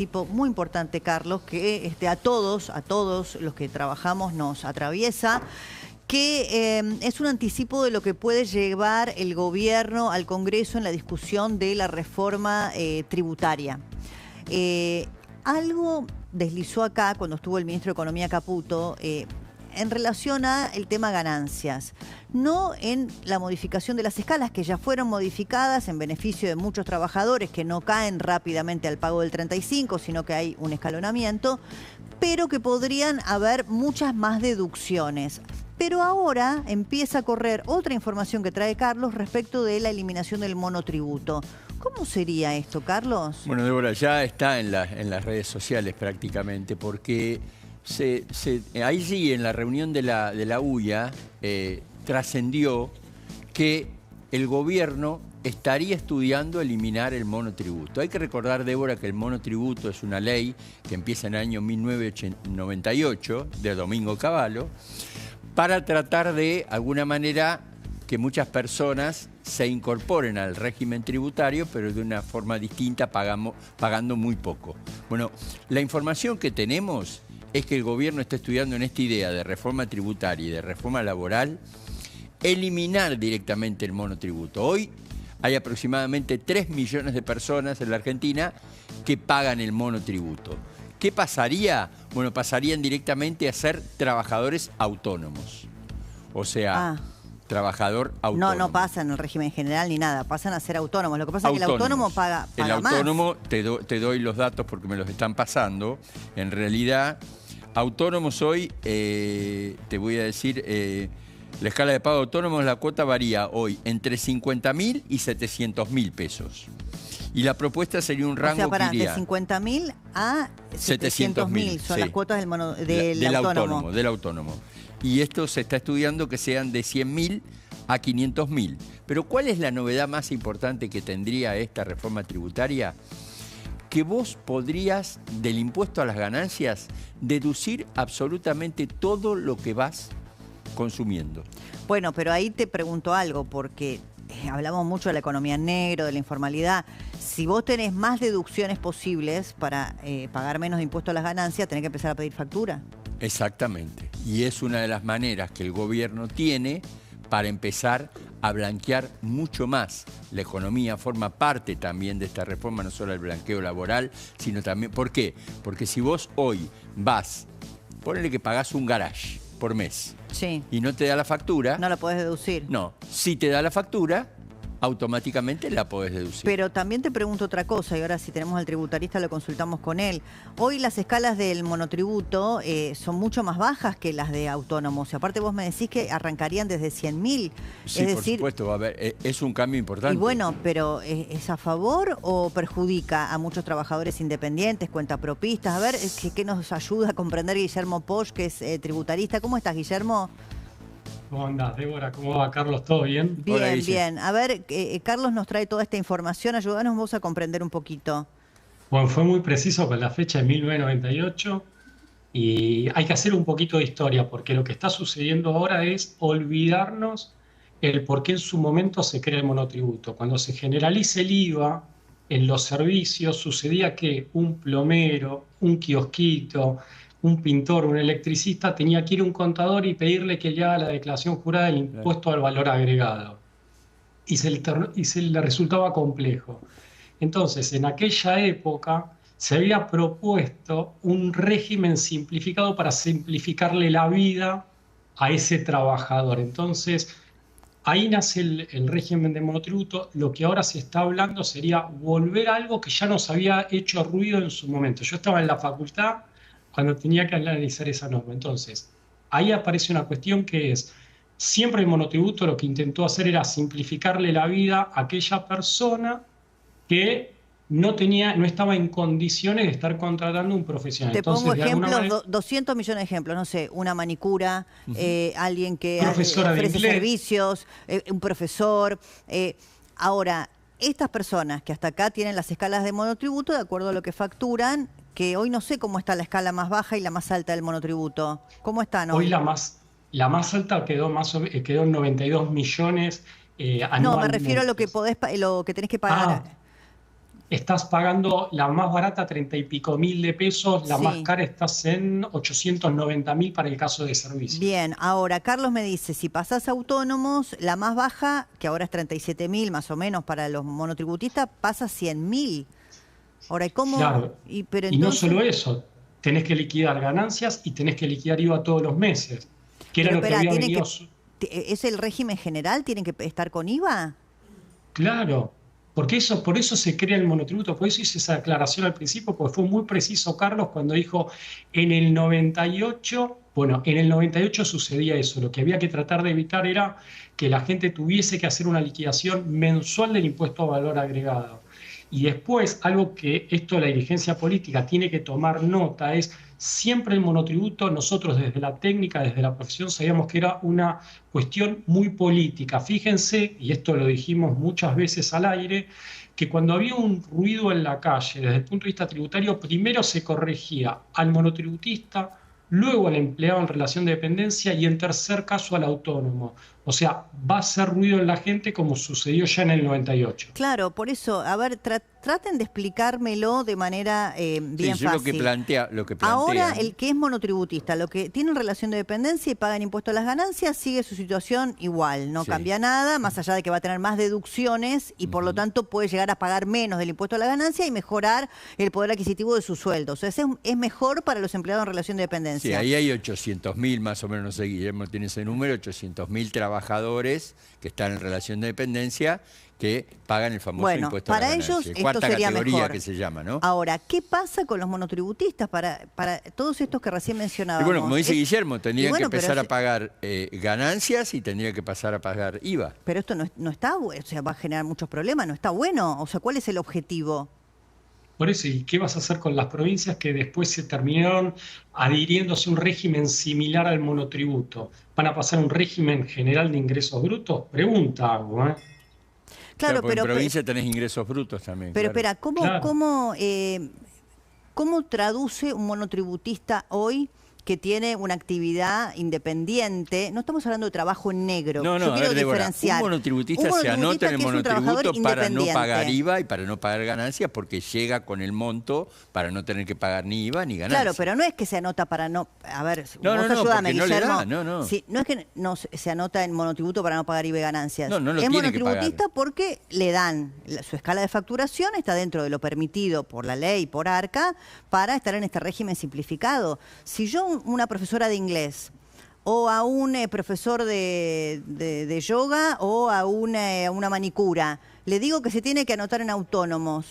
Tipo muy importante, Carlos, que a todos los que trabajamos nos atraviesa, que es un anticipo de lo que puede llevar el gobierno al Congreso en la discusión de la reforma tributaria. Algo deslizó acá cuando estuvo el ministro de Economía Caputo en relación a el tema ganancias, no en la modificación de las escalas que ya fueron modificadas en beneficio de muchos trabajadores que no caen rápidamente al pago del 35, sino que hay un escalonamiento, pero que podrían haber muchas más deducciones. Pero ahora empieza a correr otra información que trae Carlos respecto de la eliminación del monotributo. ¿Cómo sería esto, Carlos? Bueno, Débora, ya está en las redes sociales prácticamente, porque ahí sí, en la reunión de la UIA, trascendió que el gobierno estaría estudiando eliminar el monotributo. Hay que recordar, Débora, que el monotributo es una ley que empieza en el año 1998, de Domingo Cavallo, para tratar de alguna manera que muchas personas se incorporen al régimen tributario, pero de una forma distinta, pagando muy poco. Bueno, la información que tenemos es que el gobierno está estudiando en esta idea de reforma tributaria y de reforma laboral, eliminar directamente el monotributo. Hoy hay aproximadamente 3 millones de personas en la Argentina que pagan el monotributo. ¿Qué pasaría? Bueno, pasarían directamente a ser trabajadores autónomos. O sea, trabajador autónomo. No pasa en el régimen general ni nada, pasan a ser autónomos. Lo que pasa es que el autónomo paga más. El autónomo, te doy los datos porque me los están pasando. En realidad, autónomos hoy, te voy a decir, la escala de pago de autónomos, la cuota varía hoy entre 50.000 y 700.000 pesos. Y la propuesta sería un rango que iría de 50.000 a 700.000 son las cuotas del autónomo. Del autónomo. Y esto se está estudiando que sean de 100.000 a 500.000. Pero ¿cuál es la novedad más importante que tendría esta reforma tributaria? Que vos podrías, del impuesto a las ganancias, deducir absolutamente todo lo que vas consumiendo. Bueno, pero ahí te pregunto algo, porque hablamos mucho de la economía en negro, de la informalidad. Si vos tenés más deducciones posibles para pagar menos de impuesto a las ganancias, tenés que empezar a pedir factura. Exactamente. Y es una de las maneras que el gobierno tiene para empezar a blanquear mucho más. La economía forma parte también de esta reforma, no solo el blanqueo laboral, sino también... ¿Por qué? Porque si vos hoy vas, ponele que pagás un garage por mes, sí, y no te da la factura... No la podés deducir. No, si te da la factura, automáticamente la podés deducir. Pero también te pregunto otra cosa, y ahora si tenemos al tributarista lo consultamos con él. Hoy las escalas del monotributo son mucho más bajas que las de autónomos. Y aparte vos me decís que arrancarían desde 100.000. Sí, por supuesto, va a haber, es un cambio importante. Y bueno, pero ¿es a favor o perjudica a muchos trabajadores independientes, cuentapropistas? A ver, ¿qué nos ayuda a comprender Guillermo Posch, que es tributarista? ¿Cómo estás, Guillermo? ¿Cómo andás, Débora? ¿Cómo va, Carlos? ¿Todo bien? Bien, Hola, bien. A ver, Carlos nos trae toda esta información. Ayúdanos vos a comprender un poquito. Bueno, fue muy preciso con la fecha de 1998 y hay que hacer un poquito de historia porque lo que está sucediendo ahora es olvidarnos el por qué en su momento se crea el monotributo. Cuando se generaliza el IVA en los servicios, sucedía que un plomero, un kiosquito, un pintor, un electricista, tenía que ir a un contador y pedirle que le haga la declaración jurada del impuesto al valor agregado. Y se le resultaba complejo. Entonces, en aquella época se había propuesto un régimen simplificado para simplificarle la vida a ese trabajador. Entonces, ahí nace el régimen de monotributo. Lo que ahora se está hablando sería volver a algo que ya nos había hecho ruido en su momento. Yo estaba en la facultad cuando tenía que analizar esa norma. Entonces, ahí aparece una cuestión que es, siempre el monotributo lo que intentó hacer era simplificarle la vida a aquella persona que no estaba en condiciones de estar contratando un profesional. Te pongo ejemplos, manera, 200 millones de ejemplos, no sé, una manicura, alguien que profesora de ofrece inglés, servicios, un profesor. Ahora, estas personas que hasta acá tienen las escalas de monotributo, de acuerdo a lo que facturan, que hoy no sé cómo está la escala más baja y la más alta del monotributo. ¿Cómo están hoy? Hoy la más alta quedó en 92 millones anualmente. No, me refiero a lo que tenés que pagar. estás pagando la más barata 30 y pico mil de pesos, la más Sí. cara estás en 890.000 para el caso de servicio. Bien, ahora Carlos me dice, si pasás a autónomos, la más baja, que ahora es 37.000 más o menos para los monotributistas, pasa a 100.000. Ahora, ¿y cómo? Claro. Pero Y no entonces, solo eso, tenés que liquidar ganancias y tenés que liquidar IVA todos los meses, que era pero lo que espera, había ¿tienen venido. ¿es el régimen general? ¿Tienen que estar con IVA? Claro, porque eso, por eso se crea el monotributo, por eso hice esa aclaración al principio, porque fue muy preciso Carlos cuando dijo en el 98, bueno, en el 98 sucedía eso, lo que había que tratar de evitar era que la gente tuviese que hacer una liquidación mensual del impuesto a valor agregado. Y después, algo que esto la dirigencia política tiene que tomar nota es, siempre el monotributo, nosotros desde la técnica, desde la profesión, sabíamos que era una cuestión muy política. Fíjense, y esto lo dijimos muchas veces al aire, que cuando había un ruido en la calle, desde el punto de vista tributario, primero se corregía al monotributista, luego al empleado en relación de dependencia y en tercer caso al autónomo. O sea, va a ser ruido en la gente como sucedió ya en el 98. Claro, por eso, a ver, traten de explicármelo de manera bien Sí, yo fácil. lo que plantea. Ahora, el que es monotributista, lo que tiene relación de dependencia y pagan impuesto a las ganancias, sigue su situación igual, no Sí. cambia nada, más allá de que va a tener más deducciones y por lo tanto puede llegar a pagar menos del impuesto a la ganancia y mejorar el poder adquisitivo de su sueldo. O sea, es mejor para los empleados en relación de dependencia. Sí, ahí hay 800.000 más o menos, no sé, Guillermo tiene ese número, 800.000 trabajadores que están en relación de dependencia que pagan el famoso Bueno, impuesto a la para ganancia. ellos esto Cuarta sería categoría mejor. que se llama, ¿no? Ahora, ¿qué pasa con los monotributistas para todos estos que recién Y mencionábamos? bueno, como dice Guillermo, tendrían que bueno, pero empezar a es- pagar ganancias y tendría que pasar a pagar IVA. Pero esto no está bueno, o sea, va a generar muchos problemas, no está bueno. O sea, ¿cuál es el objetivo? Por eso, ¿y qué vas a hacer con las provincias que después se terminaron adhiriéndose a un régimen similar al monotributo? ¿Van a pasar a un régimen general de ingresos brutos? Pregunta hago, ¿eh? Claro, porque en pero provincia tenés ingresos brutos también. Pero claro. espera, Claro. ¿cómo traduce un monotributista hoy que tiene una actividad independiente? No estamos hablando de trabajo en negro. No, Yo no, a quiero ver, Débora, diferenciar. un monotributista se anota en el que es un trabajador monotributo para no pagar independiente. IVA y para no pagar ganancias porque llega con el monto para no tener que pagar ni IVA ni ganancias. Claro, pero no es que se anota para no... A ver, No, vos no, no, ayúdame, porque no le Guillermo. da, no. Sí, no es que no se anota en monotributo para no pagar IVA y ganancias. No, no lo es tiene que monotributista pagar. porque le dan su escala de facturación, está dentro de lo permitido por la ley, por ARCA, para estar en este régimen simplificado. Si yo, una profesora de inglés, o a un profesor de yoga, o a una manicura, le digo que se tiene que anotar en autónomos,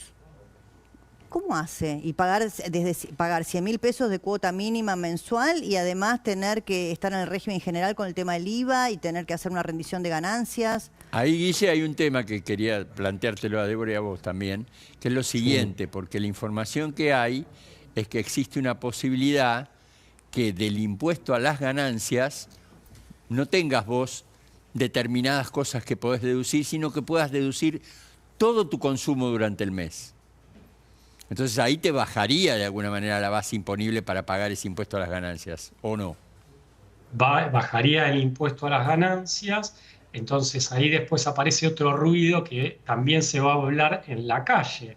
¿cómo hace? Y pagar 100.000 pesos de cuota mínima mensual y además tener que estar en el régimen general con el tema del IVA y tener que hacer una rendición de ganancias. Ahí, Guille, hay un tema que quería planteártelo a Débora y a vos también, que es lo siguiente, porque la información que hay es que existe una posibilidad que del impuesto a las ganancias no tengas vos determinadas cosas que podés deducir, sino que puedas deducir todo tu consumo durante el mes. Entonces ahí te bajaría de alguna manera la base imponible para pagar ese impuesto a las ganancias, ¿o no? Bajaría el impuesto a las ganancias, entonces ahí después aparece otro ruido que también se va a hablar en la calle,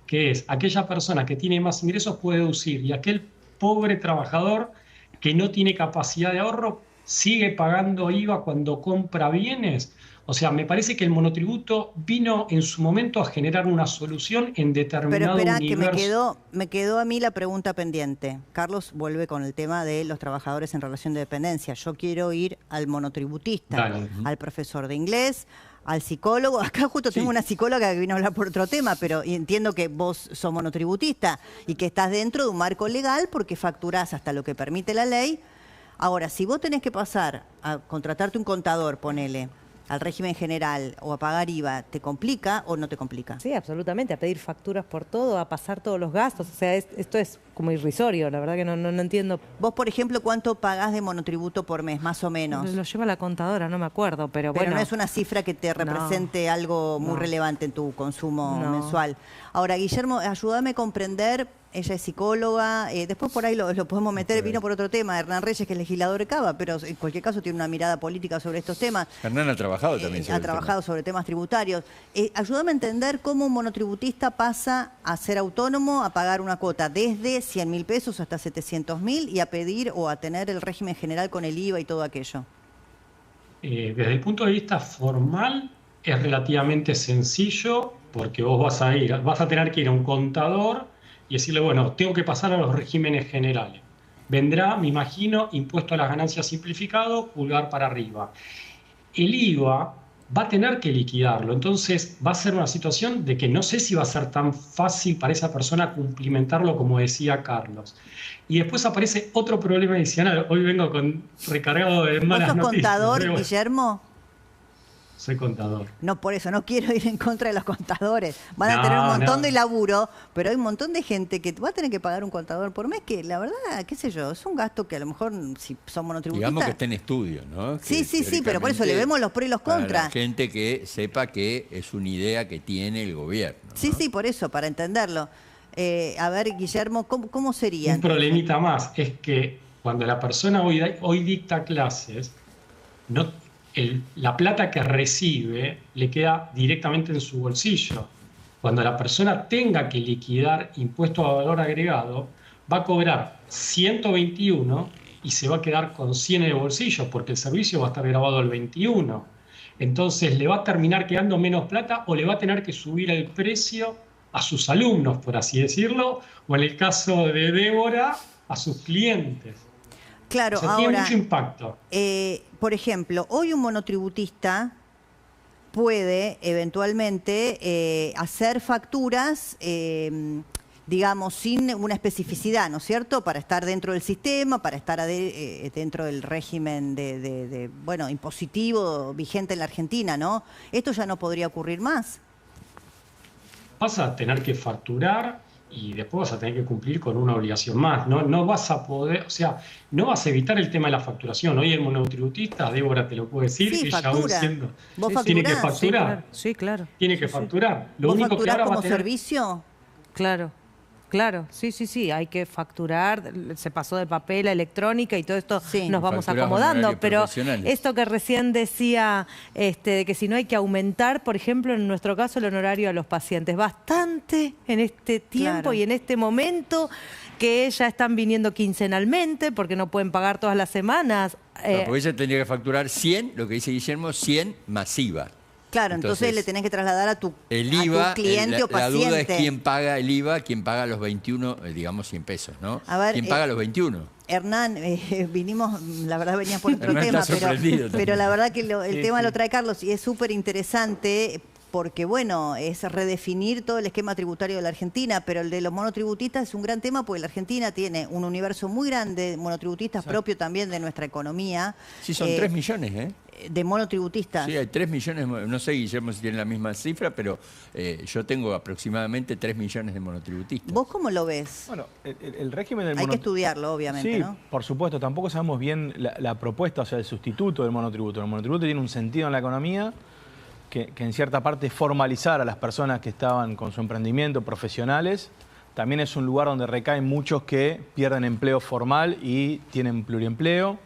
que es aquella persona que tiene más ingresos puede deducir y aquel pobre trabajador que no tiene capacidad de ahorro sigue pagando IVA cuando compra bienes. O sea, me parece que el monotributo vino en su momento a generar una solución en Pero determinado espera, que universo. me quedó a mí la pregunta pendiente. Carlos vuelve con el tema de los trabajadores en relación de dependencia. Yo quiero ir al monotributista, Dale. al profesor de inglés, al psicólogo. Acá justo tengo una psicóloga que vino a hablar por otro tema, pero entiendo que vos sos monotributista y que estás dentro de un marco legal porque facturás hasta lo que permite la ley. Ahora, si vos tenés que pasar a contratarte un contador, ponele, al régimen general o a pagar IVA, ¿te complica o no te complica? Sí, absolutamente, a pedir facturas por todo, a pasar todos los gastos. O sea, esto es como irrisorio, la verdad que no entiendo. Vos, por ejemplo, ¿cuánto pagás de monotributo por mes, más o menos? Lo lleva la contadora, no me acuerdo, pero Pero bueno. no es una cifra que te represente algo muy no. relevante en tu consumo No. mensual. Ahora, Guillermo, ayúdame a comprender Ella es psicóloga, después por ahí lo podemos meter, vino por otro tema, Hernán Reyes, que es legislador de Cava, pero en cualquier caso tiene una mirada política sobre estos temas. Hernán ha trabajado también sobre Ha trabajado sobre temas tributarios. Ayúdame a entender cómo un monotributista pasa a ser autónomo, a pagar una cuota desde 100.000 pesos hasta 700.000 y a pedir o a tener el régimen general con el IVA y todo aquello. Desde el punto de vista formal es relativamente sencillo porque vos vas a tener que ir a un contador y decirle, bueno, tengo que pasar a los regímenes generales. Vendrá, me imagino, impuesto a las ganancias simplificado, pulgar para arriba. El IVA va a tener que liquidarlo, entonces va a ser una situación de que no sé si va a ser tan fácil para esa persona cumplimentarlo como decía Carlos. Y después aparece otro problema adicional. Hoy vengo recargado de malas noticias. ¿Vos sos contador, Guillermo? Soy contador. No, por eso, no quiero ir en contra de los contadores. Van a tener un montón de laburo, pero hay un montón de gente que va a tener que pagar un contador por mes, que la verdad, qué sé yo, es un gasto que a lo mejor, si son monotributistas... Digamos que está en estudio, ¿no? Sí, pero por eso le vemos los pros y los contras. Para la gente que sepa que es una idea que tiene el gobierno, ¿no? Sí, por eso, para entenderlo. A ver, Guillermo, ¿cómo sería? Un problemita más es que cuando la persona hoy dicta clases, la plata que recibe le queda directamente en su bolsillo. Cuando la persona tenga que liquidar impuesto a valor agregado, va a cobrar 121 y se va a quedar con 100 en el bolsillo porque el servicio va a estar grabado al 21. Entonces le va a terminar quedando menos plata o le va a tener que subir el precio a sus alumnos, por así decirlo, o en el caso de Débora, a sus clientes. Claro, o sea, ahora, tiene mucho impacto. Por ejemplo, hoy un monotributista puede eventualmente hacer facturas, digamos, sin una especificidad, ¿no es cierto? Para estar dentro del sistema, para estar dentro del régimen bueno, impositivo vigente en la Argentina, ¿no? Esto ya no podría ocurrir más. Vas a tener que facturar y después vas a tener que cumplir con una obligación más. No vas a poder, o sea, no vas a evitar el tema de la facturación. Hoy el monotributista, Débora te lo puede decir, sí, ella factura. aún siendo... ¿Vos tiene que facturar. Sí, claro. Tiene que facturar. Lo ¿Vos único que facturás ahora como va a tener... servicio? Claro, sí, hay que facturar, se pasó de papel a electrónica y todo esto nos vamos Facturamos acomodando, pero profesionales. esto que recién decía, de que si no hay que aumentar, por ejemplo, en nuestro caso el honorario a los pacientes, bastante en este tiempo y en este momento que ya están viniendo quincenalmente porque no pueden pagar todas las semanas. Porque ella tendría que facturar 100, lo que dice Guillermo, 100 masiva. Claro, entonces le tenés que trasladar a tu cliente o paciente. La duda es quién paga el IVA, quién paga los 21, digamos 100 pesos, ¿no? A ver, ¿quién paga los 21? Hernán, vinimos, la verdad venía por otro Hernán tema, pero la verdad que el tema sí. lo trae Carlos y es súper interesante porque, bueno, es redefinir todo el esquema tributario de la Argentina, pero el de los monotributistas es un gran tema porque la Argentina tiene un universo muy grande de monotributistas propio también de nuestra economía. Sí, son 3 millones, ¿eh? De monotributistas. Sí, hay 3 millones, no sé, Guillermo, si tiene la misma cifra, pero yo tengo aproximadamente 3 millones de monotributistas. ¿Vos cómo lo ves? Bueno, el régimen del Hay que estudiarlo, obviamente, sí, ¿no? por supuesto, tampoco sabemos bien la propuesta, o sea, el sustituto del monotributo. El monotributo tiene un sentido en la economía que en cierta parte formalizar a las personas que estaban con su emprendimiento, profesionales. También es un lugar donde recaen muchos que pierden empleo formal y tienen pluriempleo.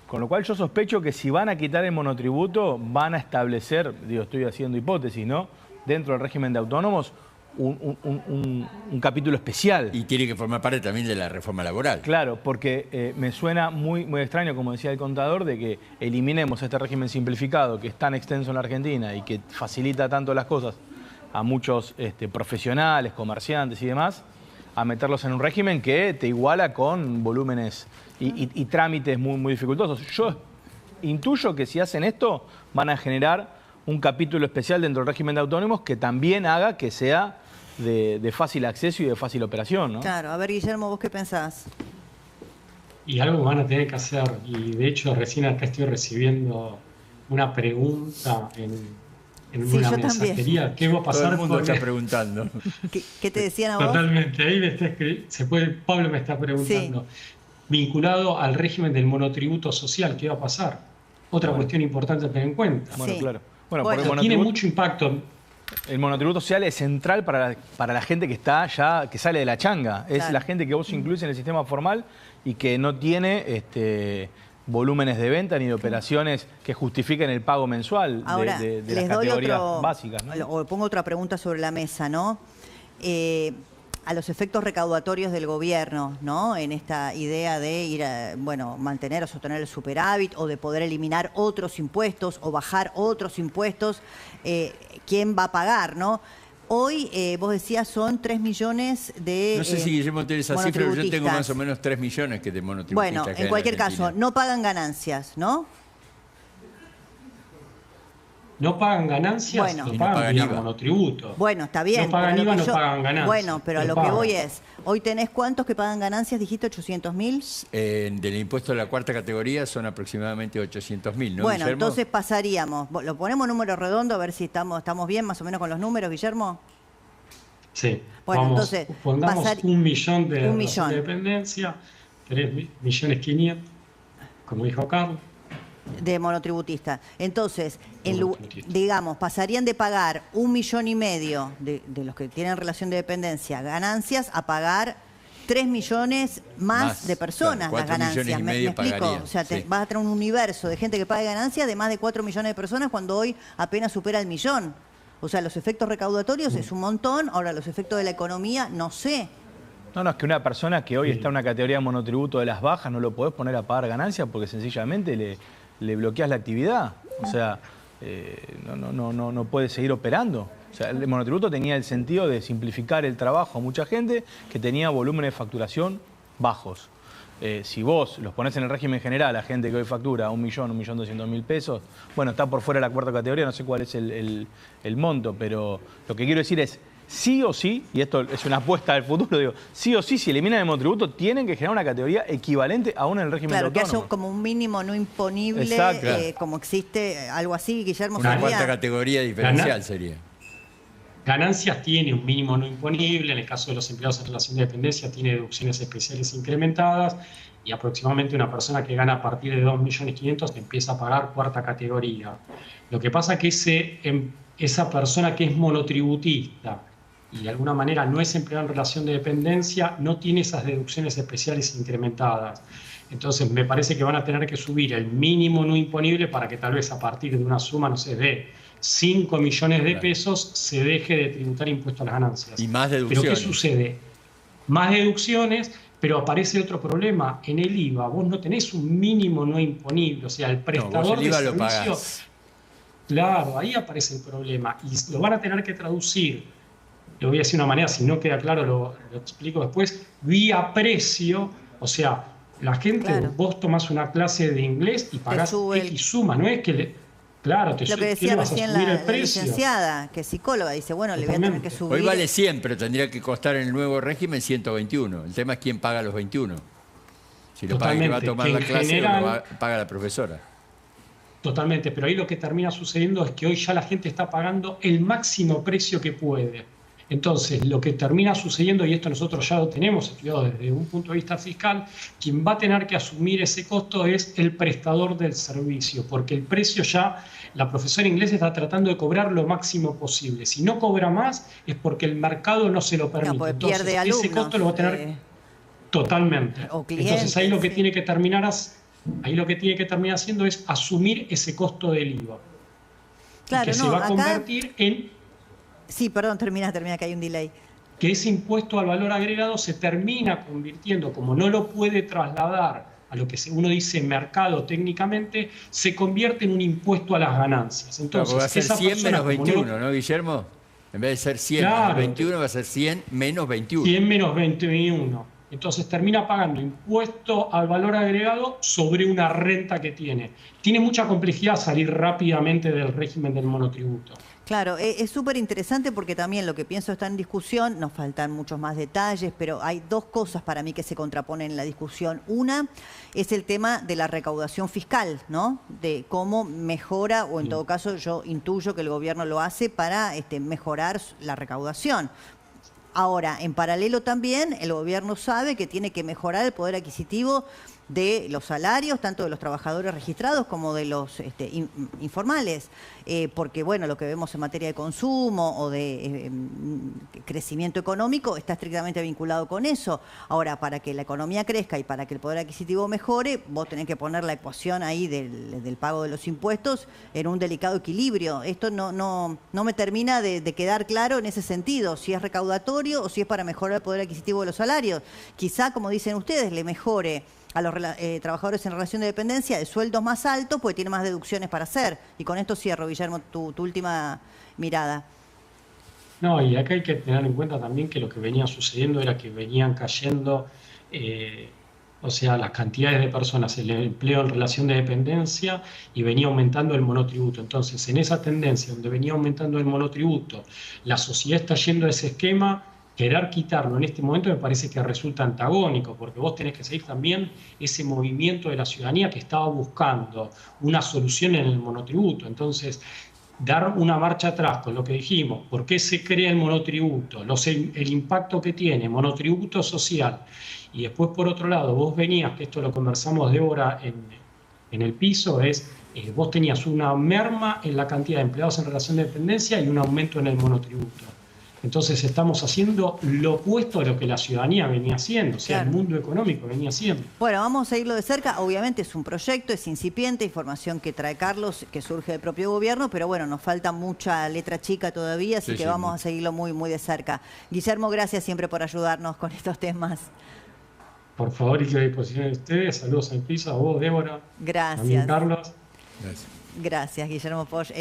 Con lo cual yo sospecho que si van a quitar el monotributo, van a establecer, digo, estoy haciendo hipótesis, ¿no?, dentro del régimen de autónomos, un capítulo especial. Y tiene que formar parte también de la reforma laboral. Claro, porque me suena muy extraño, como decía el contador, de que eliminemos este régimen simplificado que es tan extenso en la Argentina y que facilita tanto las cosas a muchos profesionales, comerciantes y demás, a meterlos en un régimen que te iguala con volúmenes y trámites muy dificultosos. Yo intuyo que si hacen esto van a generar un capítulo especial dentro del régimen de autónomos que también haga que sea de fácil acceso y de fácil operación, ¿no? Claro, a ver, Guillermo, ¿vos qué pensás? Y algo van a tener que hacer, y de hecho recién acá estoy recibiendo una pregunta en Sí, una yo mensajería. también. ¿Qué va a pasar? Todo el mundo Porque- está preguntando. ¿Qué te decían a vos? Totalmente, ahí me está Pablo me está preguntando. Vinculado al régimen del monotributo social, ¿qué va a pasar? Otra cuestión importante a tener en cuenta. Bueno, Sí. claro. Bueno, Bueno, por el Tiene monotributo- mucho impacto. El monotributo social es central para la gente que está ya, que sale de la changa. Es la gente que vos incluís en el sistema formal y que no tiene volúmenes de venta ni de operaciones que justifiquen el pago mensual. Ahora, de les las doy categorías básicas, ¿no? o pongo otra pregunta sobre la mesa, ¿no? A los efectos recaudatorios del gobierno, ¿no? En esta idea de ir a, mantener o sostener el superávit o de poder eliminar otros impuestos o bajar otros impuestos, ¿quién va a pagar, no? Hoy, vos decías, son 3 millones de No sé si Guillermo tiene esa cifra, pero yo tengo más o menos 3 millones que de monotributistas. Bueno, en cualquier caso, no pagan ganancias, ¿no? No pagan ganancias, no pagan IVA, monotributo. Bueno, está bien. No pagan IVA, no pagan ganancias. Bueno, pero a lo que voy es, hoy tenés cuántos que pagan ganancias, dijiste 800.000. Del impuesto de la cuarta categoría son aproximadamente 800.000, ¿no, bueno, Guillermo? entonces pasaríamos, lo ponemos número redondo a ver si estamos bien más o menos con los números, Guillermo. Sí, bueno, entonces pongamos 1 millón de dependencia, 3.500.000, como dijo Carlos. De monotributista. Entonces, digamos, pasarían de pagar 1,5 millones de los que tienen relación de dependencia ganancias a pagar 3 millones más de personas, claro, las ganancias. ¿Me explico? O sea, sí. Vas a tener un universo de gente que pague ganancias de más de 4 millones de personas cuando hoy apenas supera el millón. O sea, los efectos recaudatorios es un montón, ahora los efectos de la economía, no sé. No, es que una persona que hoy está en una categoría de monotributo de las bajas no lo podés poner a pagar ganancias porque sencillamente le bloqueas la actividad. O sea, no puede seguir operando. O sea, el monotributo tenía el sentido de simplificar el trabajo a mucha gente que tenía volúmenes de facturación bajos. Si vos los ponés en el régimen general a gente que hoy factura 1.200.000 pesos, bueno, está por fuera de la cuarta categoría, no sé cuál es el monto, pero lo que quiero decir es, sí o sí, y esto es una apuesta del futuro, digo, sí o sí, si eliminan el monotributo, tienen que generar una categoría equivalente a una en el régimen autónomo. Claro, que haya como un mínimo no imponible, como existe algo así, Guillermo. Una cuarta categoría diferencial sería. Ganancias tiene un mínimo no imponible, en el caso de los empleados en relación de dependencia tiene deducciones especiales incrementadas y aproximadamente una persona que gana a partir de 2.500.000 empieza a pagar cuarta categoría. Lo que pasa es que esa persona que es monotributista y de alguna manera no es empleado en relación de dependencia, no tiene esas deducciones especiales incrementadas. Entonces me parece que van a tener que subir el mínimo no imponible para que tal vez a partir de una suma, no sé, de 5 millones de pesos se deje de tributar impuesto a las ganancias. Y más deducciones. ¿Pero qué sucede? Más deducciones, pero aparece otro problema. En el IVA vos no tenés un mínimo no imponible, o sea, el prestador de servicio... Claro, ahí aparece el problema y lo van a tener que traducir, lo voy a decir de una manera, si no queda claro lo explico después, vía precio, o sea, la gente, vos tomás una clase de inglés y pagás X suma, no es que claro, lo que decía recién la licenciada, que es psicóloga, dice, bueno, le voy a tener que subir. Hoy vale 100, pero tendría que costar en el nuevo régimen 121. El tema es quién paga los 21. Si lo paga el que va a tomar la clase o lo paga la profesora. Totalmente, pero ahí lo que termina sucediendo es que hoy ya la gente está pagando el máximo precio que puede. Entonces, lo que termina sucediendo, y esto nosotros ya lo tenemos estudiado desde un punto de vista fiscal, quien va a tener que asumir ese costo es el prestador del servicio, porque el precio ya, la profesora inglesa está tratando de cobrar lo máximo posible. Si no cobra más, es porque el mercado no se lo permite. No, entonces, pierde alumnos, ese costo lo va a tener totalmente. O clientes, entonces, ahí lo que tiene que terminar haciendo es asumir ese costo del IVA. Claro, que se va a convertir en... Sí, perdón, termina, que hay un delay. Que ese impuesto al valor agregado se termina convirtiendo, como no lo puede trasladar a lo que uno dice mercado técnicamente, se convierte en un impuesto a las ganancias. Entonces, va a ser 100 menos 21, ¿no, Guillermo? En vez de ser 100 menos 21, va a ser 100 menos 21. 100 menos 21. Entonces termina pagando impuesto al valor agregado sobre una renta que tiene. Tiene mucha complejidad salir rápidamente del régimen del monotributo. Claro, es súper interesante porque también lo que pienso está en discusión, nos faltan muchos más detalles, pero hay dos cosas para mí que se contraponen en la discusión. Una es el tema de la recaudación fiscal, ¿no? De cómo mejora, o en todo caso yo intuyo que el gobierno lo hace para mejorar la recaudación. Ahora, en paralelo también, el gobierno sabe que tiene que mejorar el poder adquisitivo de los salarios, tanto de los trabajadores registrados como de los informales, porque bueno, lo que vemos en materia de consumo o de crecimiento económico está estrictamente vinculado con eso. Ahora, para que la economía crezca y para que el poder adquisitivo mejore, vos tenés que poner la ecuación ahí del pago de los impuestos en un delicado equilibrio. Esto no me termina de quedar claro en ese sentido, si es recaudatorio o si es para mejorar el poder adquisitivo de los salarios. Quizá, como dicen ustedes, le mejore a los trabajadores en relación de dependencia de sueldos más altos, porque tiene más deducciones para hacer. Y con esto cierro, Guillermo, tu última mirada. No, y acá hay que tener en cuenta también que lo que venía sucediendo era que venían cayendo, o sea, las cantidades de personas, el empleo en relación de dependencia, y venía aumentando el monotributo. Entonces, en esa tendencia donde venía aumentando el monotributo, la sociedad está yendo a ese esquema. Querer quitarlo en este momento me parece que resulta antagónico, porque vos tenés que seguir también ese movimiento de la ciudadanía que estaba buscando una solución en el monotributo. Entonces, dar una marcha atrás con lo que dijimos, por qué se crea el monotributo, el impacto que tiene, monotributo social, y después por otro lado, vos venías, que esto lo conversamos, Débora, en el piso, vos tenías una merma en la cantidad de empleados en relación de dependencia y un aumento en el monotributo. Entonces estamos haciendo lo opuesto a lo que la ciudadanía venía haciendo, o sea, claro, el mundo económico venía haciendo. Bueno, vamos a seguirlo de cerca. Obviamente es un proyecto, es incipiente, información que trae Carlos, que surge del propio gobierno, pero bueno, nos falta mucha letra chica todavía, así que vamos a seguirlo muy, muy de cerca. Guillermo, gracias siempre por ayudarnos con estos temas. Por favor, y que a disposición de ustedes. Saludos al piso, a vos, Débora. Gracias. A mí, Carlos. Gracias. Gracias, Guillermo Posch.